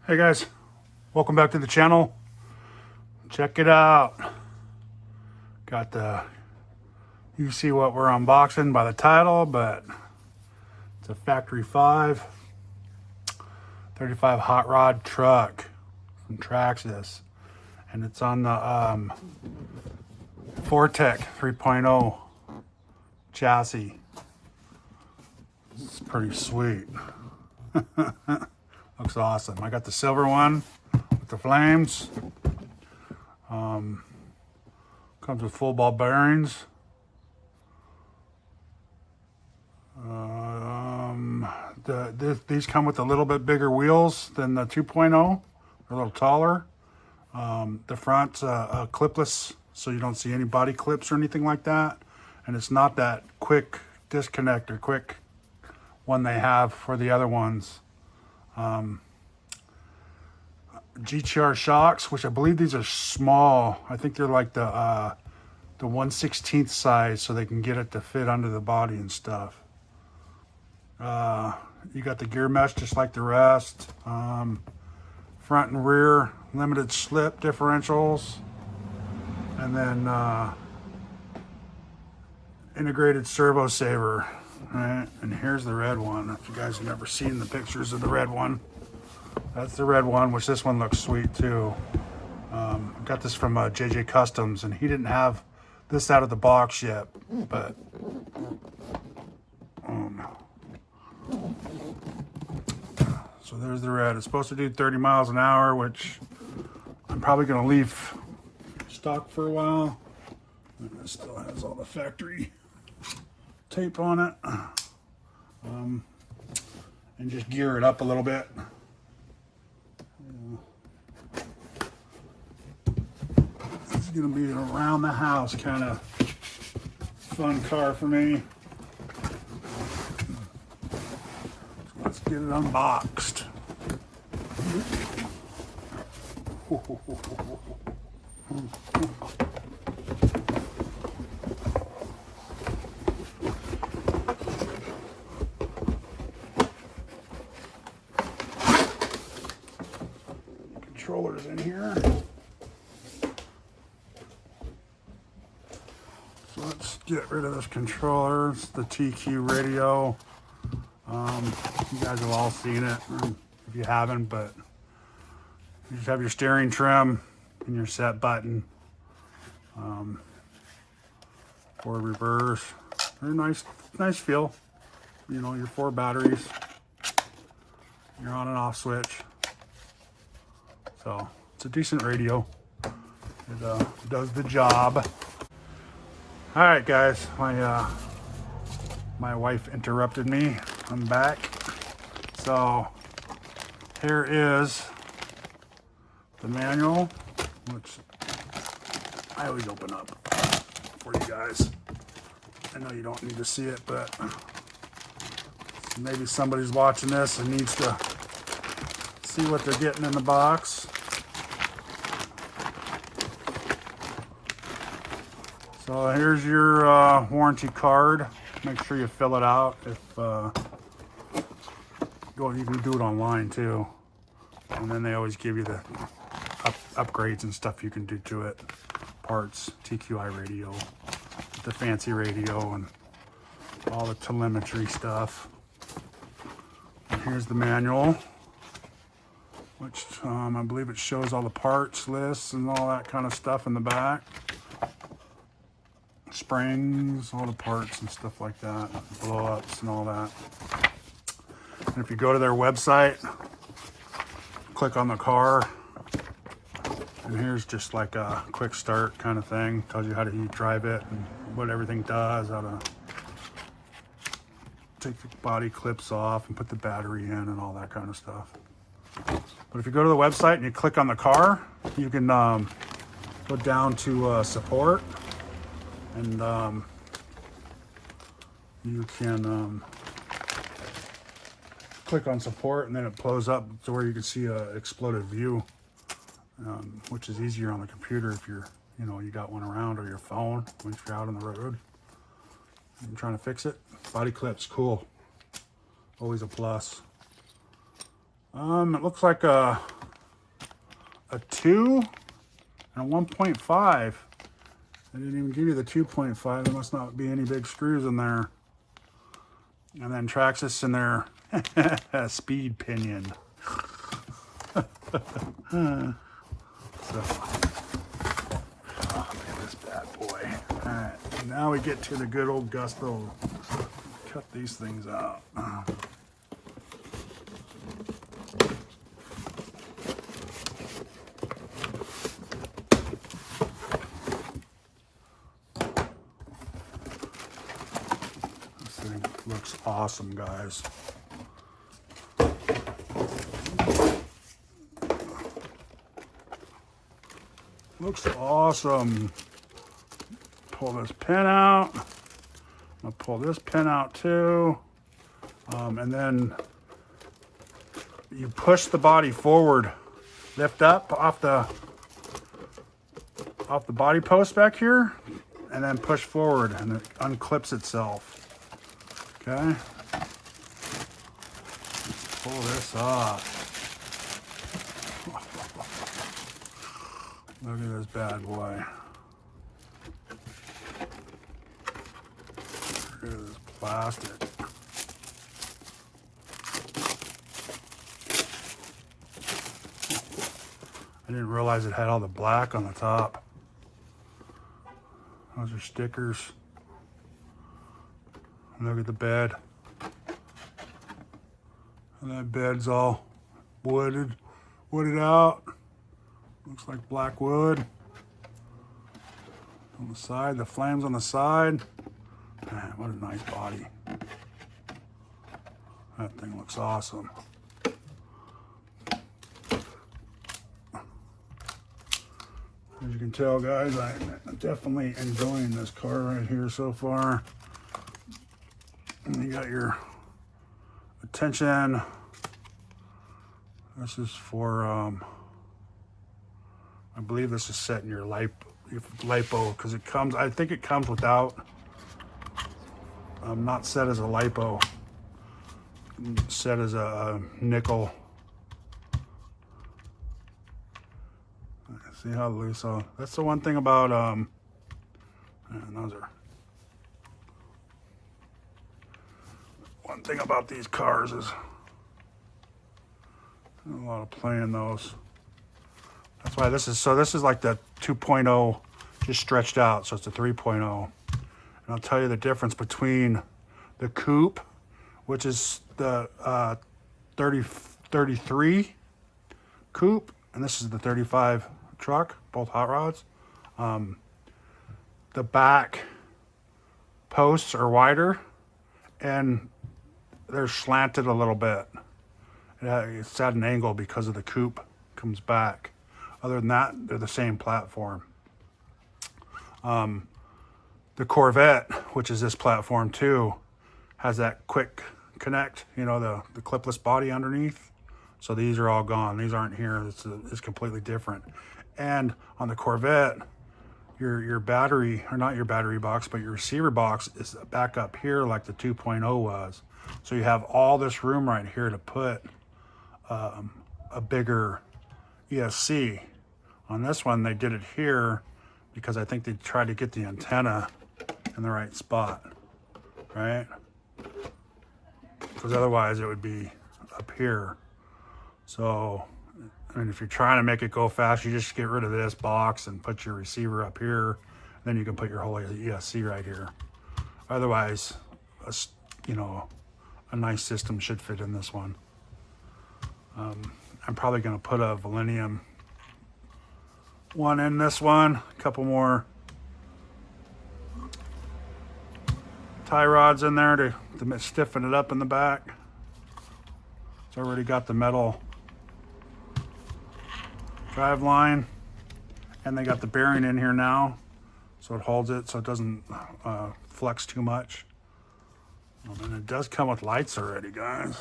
Hey guys, welcome back to the channel. Check it out. You see what we're unboxing by the title, but it's a factory 35 hot rod truck from Traxxas, and it's on the Fortec 3.0 chassis. It's pretty sweet. Looks awesome. I got the silver one with the flames. Comes with full ball bearings. These come with a little bit bigger wheels than the 2.0. They're a little taller. The front's clipless, so you don't see any body clips or anything like that. And it's not that quick disconnect or quick one they have for the other ones. Gtr Shocks, which I believe these are small. I think they're like the 1/16 size, so they can get it to fit under the body and stuff. You got the gear mesh just like the rest. Front and rear limited slip differentials, and then integrated servo saver. All right, and here's the red one. If you guys have never seen the pictures of the red one, that's the red one, which this one looks sweet too. I got this from JJ Customs, and he didn't have this out of the box yet, but so there's the red. It's supposed to do 30 miles an hour, which I'm probably going to leave stock for a while. And it still has all the factory tape on it. And just gear it up a little bit. This is going to be an around the house kind of fun car for me. So let's get it unboxed. Controllers in here. So let's get rid of this controller. It's the TQ radio. You guys have all seen it if you haven't, but you just have your steering trim and your set button. Forward, reverse. Very nice feel. You know, your 4 batteries, your on and off switch. So it's a decent radio. It does the job. All right, guys. My wife interrupted me. I'm back. So here is the manual, which I always open up for you guys. I know you don't need to see it, but maybe somebody's watching this and needs to see what they're getting in the box. So here's your warranty card. Make sure you fill it out. You can do it online too. And then they always give you the upgrades and stuff you can do to it. Parts, TQI radio, the fancy radio, and all the telemetry stuff. And here's the manual, which I believe it shows all the parts lists and all that kind of stuff in the back. Springs, all the parts and stuff like that, blow-ups and all that. And if you go to their website, click on the car, and here's just like a quick start kind of thing. Tells you how to drive it and what everything does, how to take the body clips off and put the battery in and all that kind of stuff. But if you go to the website and you click on the car, you can go down to support, and you can click on support, and then it blows up to where you can see a exploded view, which is easier on the computer if you got one around, or your phone when you're out on the road. I'm trying to fix it. Body clips, cool. Always a plus. It looks like a 2 and a 1.5. They didn't even give you the 2.5. There must not be any big screws in there. And then Traxxas in their speed pinion. So, oh, look at this bad boy. All right, now we get to the good old gusto. Cut these things out. This thing looks awesome, guys. Looks awesome. Pull this pin out. I'm gonna pull this pin out too. And then you push the body forward, lift up off the body post back here, and then push forward, and it unclips itself. Okay. Let's pull this off. Look at this bad boy. Look at this plastic. I didn't realize it had all the black on the top. Those are stickers. Look at the bed. And that bed's all wooded out. Looks like black wood. On the side, the flames on the side. Man, what a nice body. That thing looks awesome. As you can tell, guys, I'm definitely enjoying this car right here so far. And you got your attention. This is for, I believe this is set in your lipo, because it comes, I think it comes without, not set as a lipo, set as a nickel. See how loose, so that's the one thing about, man, those are, one thing about these cars is a lot of play in those. That's why this is like the 2.0 just stretched out, so it's a 3.0. And I'll tell you the difference between the coupe, which is the 33 coupe, and this is the 35 truck, both hot rods. The back posts are wider and they're slanted a little bit. It's at an angle because of the coupe comes back. Other than that, they're the same platform. The Corvette, which is this platform too, has that quick connect, you know, the clipless body underneath. So these are all gone. These aren't here. It's completely different. And on the Corvette, your battery, or not your battery box, but your receiver box is back up here like the 2.0 was. So you have all this room right here to put a bigger ESC. On this one, they did it here because I think they tried to get the antenna in the right spot, right? Because otherwise it would be up here. So, I mean, if you're trying to make it go fast, you just get rid of this box and put your receiver up here. Then you can put your whole ESC right here. Otherwise, you know, a nice system should fit in this one. I'm probably going to put a Millennium one in this one. A couple more tie rods in there to stiffen it up in the back. It's already got the metal drive line, and they got the bearing in here now, so it holds it so it doesn't flex too much. And it does come with lights already, guys.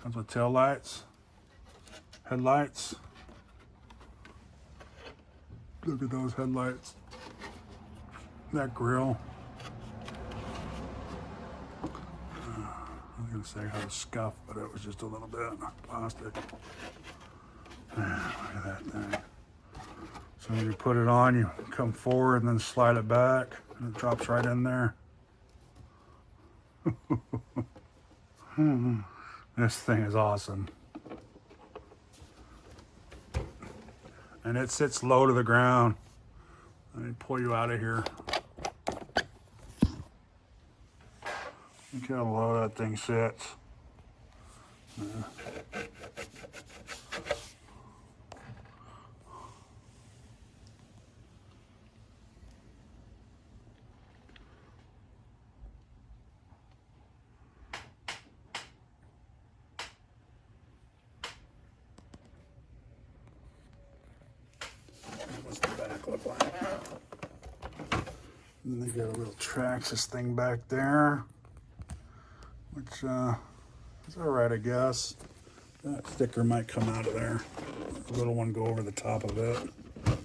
Comes with tail lights, headlights. Look at those headlights. That grill. Look at gonna say how to scuff, but it was just a little bit plastic. Look at that thing. So when you put it on, you come forward and then slide it back, and it drops right in there. This thing is awesome. And it sits low to the ground. Let me pull you out of here. Look how low that thing sits. What's the back look like? And then they got a little Traxxas thing back there, which is all right, I guess. That sticker might come out of there. The little one go over the top of it. I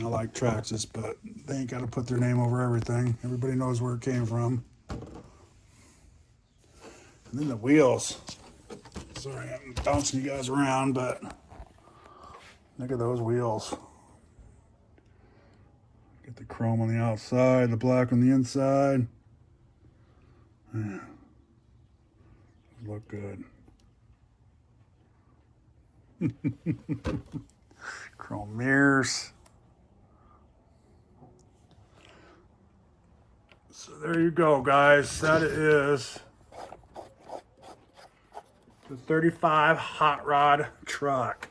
like Traxxas, but they ain't got to put their name over everything. Everybody knows where it came from. And then the wheels. Sorry, I'm bouncing you guys around, but look at those wheels. Get the chrome on the outside, the black on the inside. Yeah. Look good. Chrome mirrors. So there you go, guys. That is the 35 hot rod truck.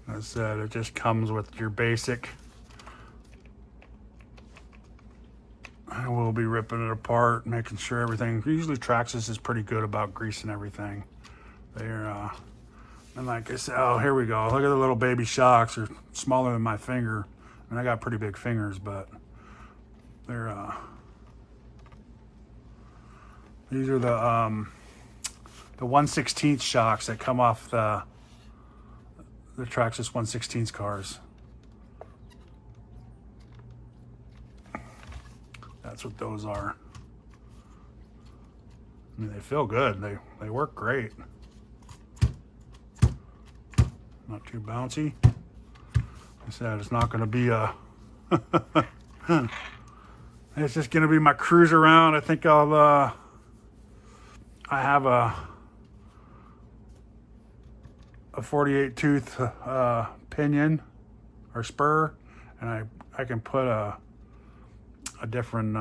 As I said, it just comes with your basic. I will be ripping it apart, making sure everything. Usually Traxxas is pretty good about greasing everything. They're and like I said, oh, here we go. Look at the little baby shocks. They're smaller than my finger. And I got pretty big fingers, but they're these are the 1/16 shocks that come off the Traxxas 1/16 cars. That's what those are. I mean, they feel good. They work great. Not too bouncy. Like I said, it's not going to be a. It's just going to be my cruise around. I think I have a 48 tooth pinion or spur, and I can put a different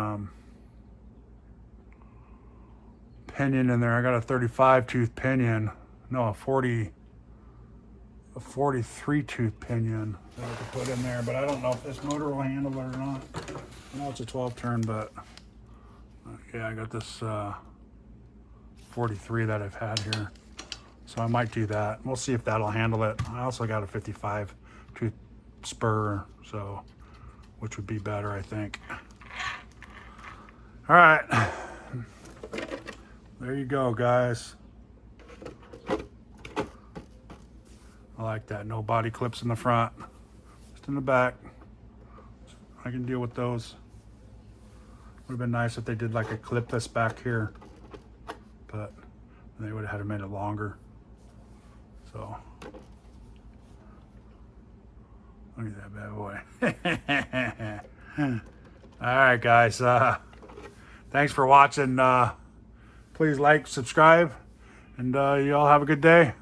pinion in there. I got a 35 tooth pinion. No, a 43 tooth pinion that I could put in there, but I don't know if this motor will handle it or not. I know it's a 12 turn, but yeah, I got this 43 that I've had here, so I might do that. We'll see if that'll handle it. I also got a 55 tooth spur, so which would be better, I think. All right, there you go, guys. I like that. No body clips in the front, just in the back. I can deal with those. Would have been nice if they did like a clipless back here, but they would have had to made it longer. So look at that bad boy. All right, guys. Thanks for watching. Please like, subscribe, and you all have a good day.